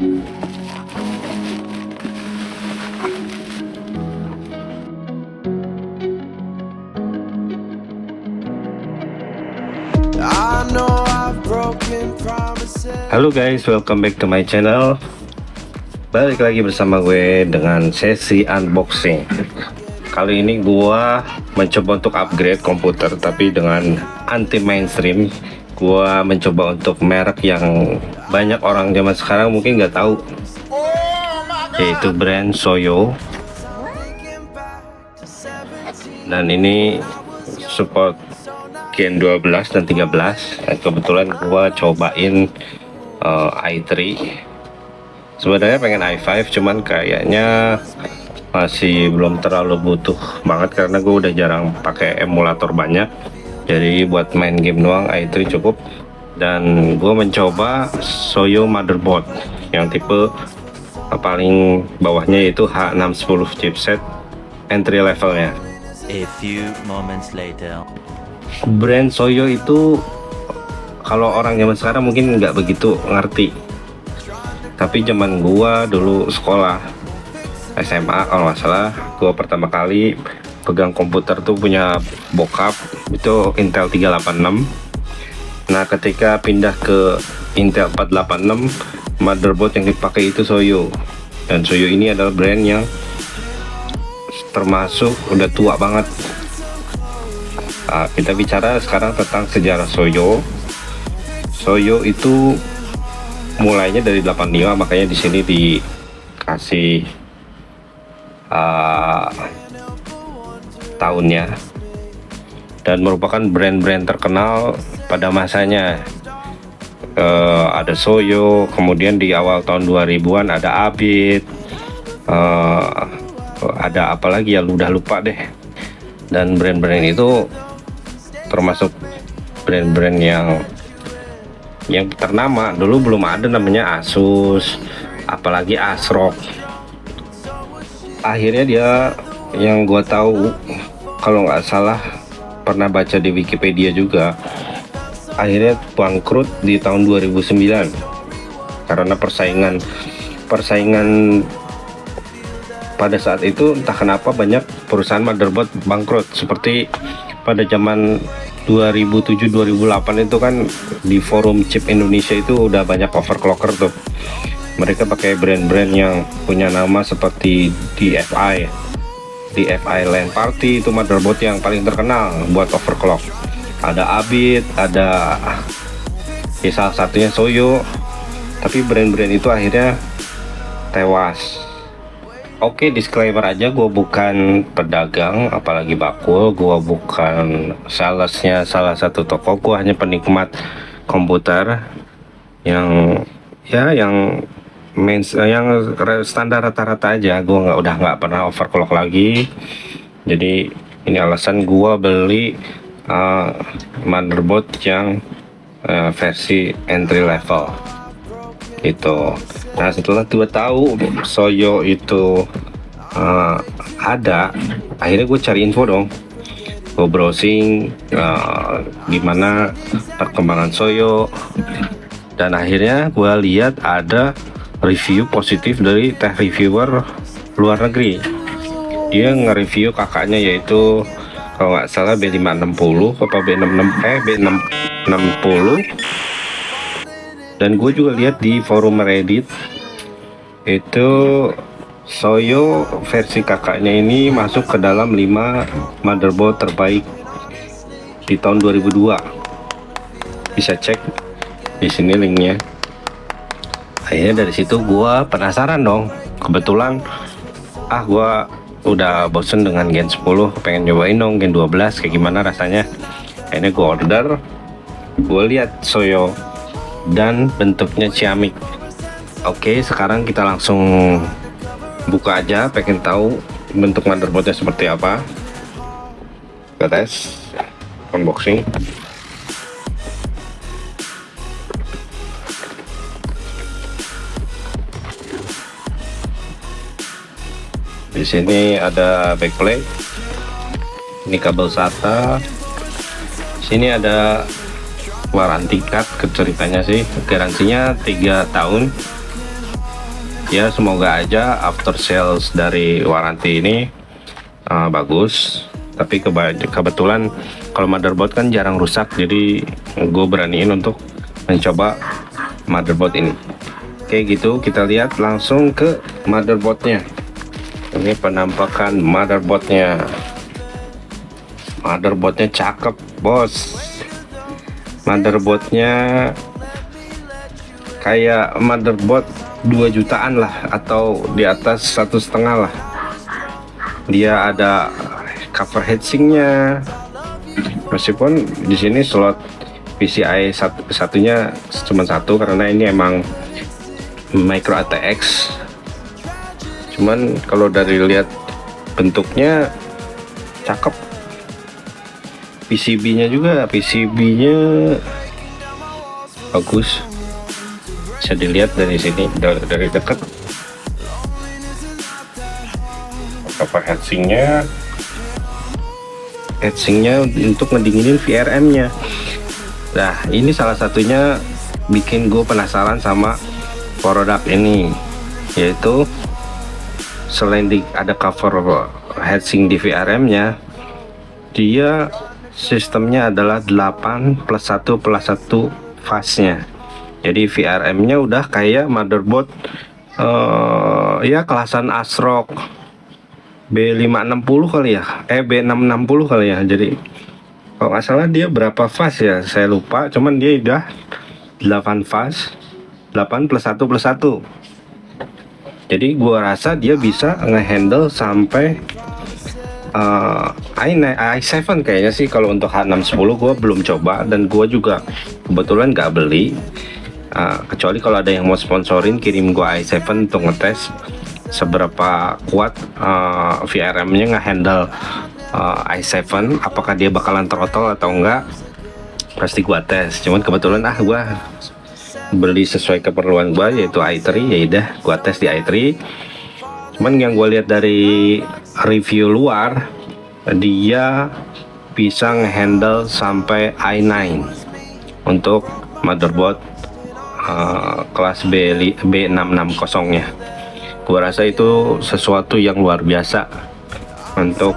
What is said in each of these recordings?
Halo guys, welcome back to my channel. Balik lagi bersama gue dengan sesi unboxing. Kali ini gue mencoba untuk upgrade komputer, tapi dengan anti mainstream. Gue mencoba untuk merek yang banyak orang zaman sekarang mungkin nggak tahu, yaitu brand Soyo. Dan ini support Gen 12 dan 13. Dan kebetulan gua cobain i3. Sebenarnya pengen i5, cuman kayaknya masih belum terlalu butuh banget karena gue udah jarang pakai emulator banyak. Jadi buat main game doang i3 cukup. Dan gue mencoba Soyo motherboard yang tipe paling bawahnya, yaitu H610 chipset entry levelnya. A few moments later. Brand Soyo itu kalau orang zaman sekarang mungkin nggak begitu ngerti, tapi zaman gua dulu sekolah SMA kalau nggak salah, gua pertama kali pegang komputer tuh punya bokap, itu Intel 386. Nah ketika pindah ke Intel 486, motherboard yang dipakai itu Soyo. Dan Soyo ini adalah brand yang termasuk udah tua banget. Nah, kita bicara sekarang tentang sejarah Soyo. Soyo itu mulainya dari 85, makanya di sini dikasih tahunnya, dan merupakan brand-brand terkenal pada masanya. Ada Soyo, kemudian di awal tahun 2000-an ada Abit, ada apa lagi ya, udah lupa deh. Dan brand-brand itu termasuk brand-brand yang ternama. Dulu belum ada namanya Asus, apalagi ASRock. Akhirnya dia, yang gua tahu, kalau nggak salah pernah baca di Wikipedia juga, akhirnya bangkrut di tahun 2009 karena persaingan pada saat itu. Entah kenapa banyak perusahaan motherboard bangkrut, seperti pada zaman 2007-2008 itu kan di forum chip Indonesia itu udah banyak overclocker tuh. Mereka pakai brand-brand yang punya nama seperti DFI Land Party, itu motherboard yang paling terkenal buat overclock. Ada Abit, ada ya salah satunya Soyo. Tapi brand-brand itu akhirnya tewas. Oke, disclaimer aja, gue bukan pedagang apalagi bakul, gue bukan salesnya salah satu toko, gue hanya penikmat komputer yang standar rata-rata aja. Gue udah nggak pernah overclock lagi. Jadi ini alasan gue beli motherboard yang versi entry level itu. Nah setelah gue tahu Soyo itu ada, akhirnya gue cari info dong. Gue browsing gimana perkembangan Soyo, dan akhirnya gue lihat ada review positif dari tech reviewer luar negeri. Dia nge-review kakaknya, yaitu kalau nggak salah B560 apa B660. Dan gue juga lihat di forum Reddit itu Soyo versi kakaknya ini masuk ke dalam 5 motherboard terbaik di tahun 2002. Bisa cek di sini linknya. Akhirnya dari situ gue penasaran dong. Kebetulan gue udah bosen dengan Gen 10, pengen nyobain dong Gen 12 kayak gimana rasanya. Akhirnya gue order, gue lihat Soyo dan bentuknya ciamik. Oke, sekarang kita langsung buka aja, pengen tahu bentuk motherboardnya seperti apa. Kita tes unboxing. Di sini ada backplate, ini kabel SATA. Sini ada warranty card, ceritanya sih garansinya 3 tahun. Ya semoga aja after sales dari warranty ini bagus. Tapi kebetulan kalau motherboard kan jarang rusak, jadi gue beraniin untuk mencoba motherboard ini. Oke gitu, kita lihat langsung ke motherboardnya. Ini penampakan motherboardnya. Motherboardnya cakep bos. Motherboardnya kayak motherboard 2 jutaan lah, atau di atas 1,5 lah. Dia ada cover heatsinknya, meskipun di sini slot PCI satunya cuma satu karena ini emang micro ATX. Cuman kalau dari lihat bentuknya cakep. PCB-nya bagus, bisa dilihat dari sini, dari dekat. Cover heatsinknya untuk ngedinginin VRM-nya. Nah ini salah satunya bikin gue penasaran sama produk ini, yaitu selain ada cover heatsink di VRM-nya, dia sistemnya adalah 8+1+1 fase-nya. Jadi VRM-nya udah kayak motherboard ya kelasan ASRock B560 kali ya, B660 kali ya. Jadi kalau nggak salah dia berapa fase ya, saya lupa. Cuman dia udah 8 fase, 8+1+1. Jadi gua rasa dia bisa ngehandle sampai i7 kayaknya sih. Kalau untuk H610 gue belum coba, dan gue juga kebetulan nggak beli. Kecuali kalau ada yang mau sponsorin, kirim gue i7 untuk ngetes seberapa kuat VRM-nya ngehandle i7, apakah dia bakalan throttle atau enggak. Pasti gue tes. Cuman kebetulan gue beli sesuai keperluan gue, yaitu i3. Ya udah gue tes di i3. Cuman yang gue lihat dari review luar, dia bisa ngehandle sampai i9 untuk motherboard kelas B660 nya. Gua rasa itu sesuatu yang luar biasa untuk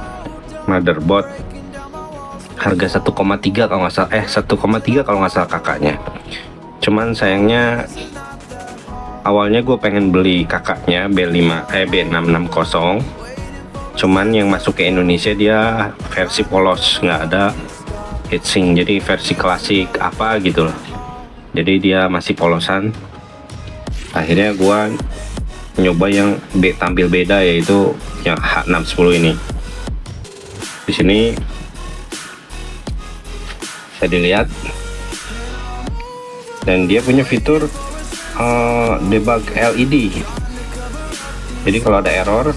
motherboard harga 1,3 kalau nggak salah, 1,3 kalau nggak salah kakaknya. Cuman sayangnya awalnya gue pengen beli kakaknya B660, cuman yang masuk ke Indonesia dia versi polos, nggak ada heatsink, jadi versi klasik apa gitu loh. Jadi dia masih polosan. Akhirnya gue nyoba yang tampil beda, yaitu yang H610 ini. Di sini bisa dilihat, dan dia punya fitur debug LED. Jadi kalau ada error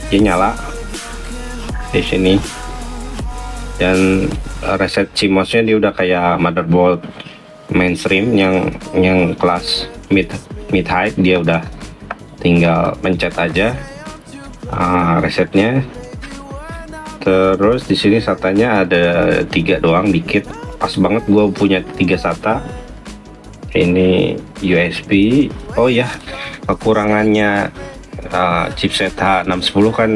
dia nyala di sini, dan reset CMOS-nya dia udah kayak motherboard mainstream yang kelas mid high. Dia udah tinggal pencet aja resetnya. Terus di sini SATA-nya ada 3 doang, dikit, pas banget gue punya 3 SATA. Ini USB. Oh ya, kekurangannya chipset H610 kan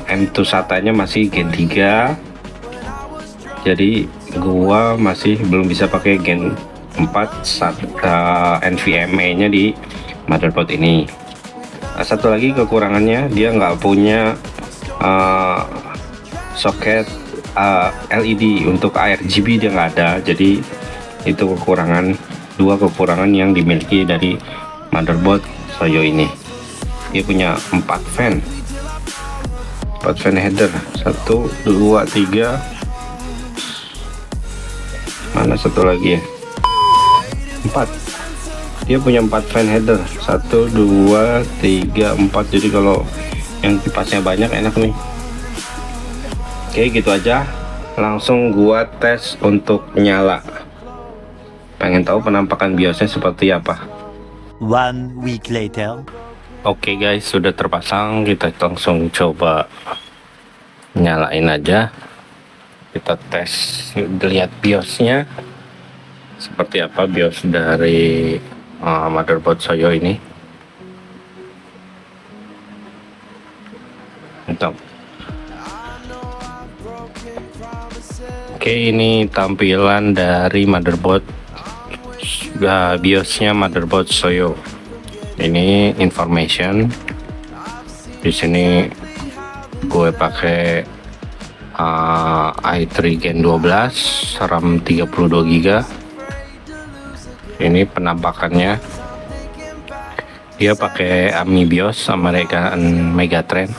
M2 SATA-nya masih Gen 3. Jadi gua masih belum bisa pakai Gen 4 NVMe-nya di motherboard ini. Satu lagi kekurangannya, dia nggak punya soket LED untuk RGB, dia nggak ada. Jadi itu dua kekurangan yang dimiliki dari motherboard Soyo ini. Dia punya 4 fan header, 1 2 3, mana satu lagi ya, 4. Dia punya 4 fan header, 1 2 3 4. Jadi kalau yang kipasnya banyak enak nih. Oke gitu aja, langsung gua tes untuk nyala. Pengen tahu penampakan BIOSnya seperti apa. 1 week later. Oke guys, sudah terpasang. Kita langsung coba nyalain aja. Kita tes, lihat BIOSnya seperti apa, BIOS dari motherboard Soyo ini. mantap. Oke, ini tampilan dari motherboard, BIOSnya motherboard Soyo. Ini information. Di sini gue pakai i3 Gen 12, RAM 32 GB. Ini penampakannya, dia pakai AMI BIOS American Megatrend.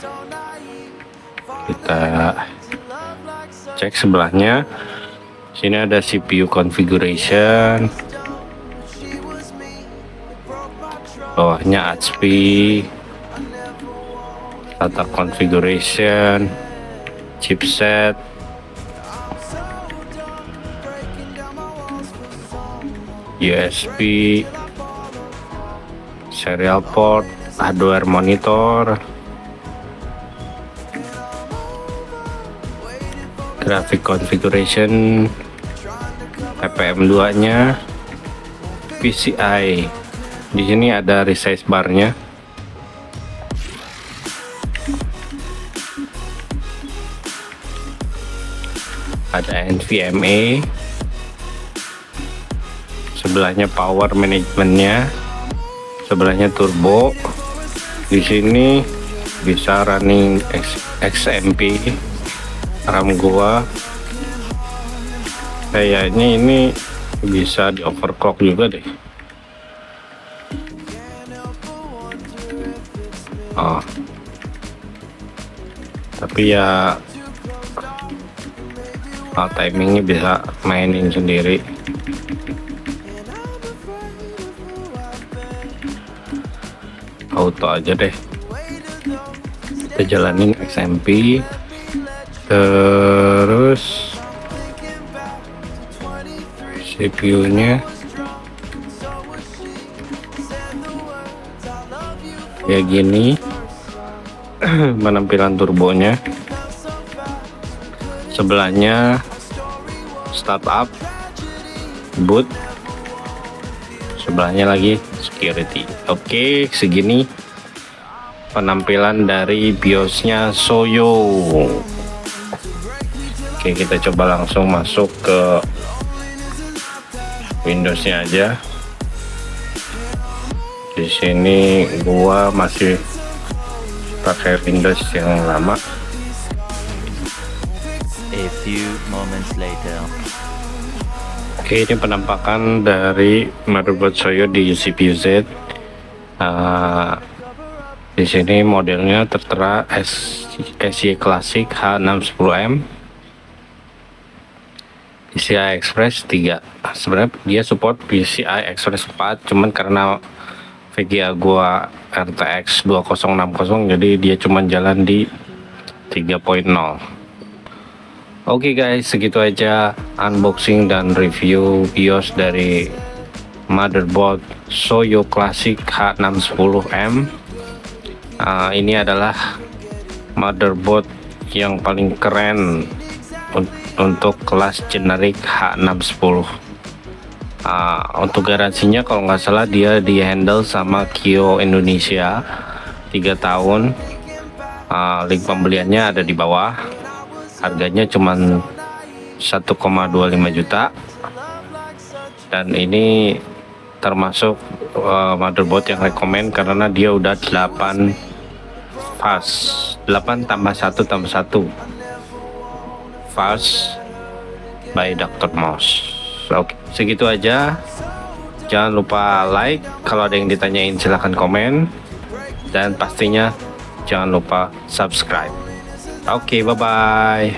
Kita cek sebelahnya. Sini ada CPU configuration, bawahnya HP, data configuration, chipset, USB, serial port, hardware monitor, graphic configuration, PPM2 nya, PCI. Di sini ada resize barnya. Ada NVMe, sebelahnya power managementnya, sebelahnya turbo. Di sini bisa running XMP. RAM gua kayaknya ini bisa di overclock juga deh. Tapi ya timingnya bisa mainin sendiri. Auto aja deh, kita jalanin XMP. Terus CPU nya kayak gini. Penampilan turbonya, sebelahnya startup, boot, sebelahnya lagi security. Oke, segini penampilan dari BIOSnya Soyo. Oke, kita coba langsung masuk ke Windowsnya aja. Di sini gua masih pakai Windows yang lama. A few moments later. Oke, ini penampakan dari motherboard Soyo di CPU Z. Di sini modelnya tertera SY Classic H610M, PCI Express 3. Sebenarnya dia support PCI Express 4, cuman karena VGA gua RTX 2060, jadi dia cuman jalan di 3.0. Oke guys, segitu aja unboxing dan review BIOS dari motherboard Soyo Classic H610M. Ini adalah motherboard yang paling keren untuk kelas generik H610. Untuk garansinya kalau nggak salah dia di handle sama Kio Indonesia 3 tahun. Link pembeliannya ada di bawah. Harganya cuman 1,25 juta, dan ini termasuk motherboard yang rekomend karena dia udah 8 fast, 8 tambah 1 tambah 1 fast by Dr. Mouse. Oke, segitu aja. Jangan lupa like, kalau ada yang ditanyain silahkan komen, dan pastinya jangan lupa subscribe. Oke, bye bye.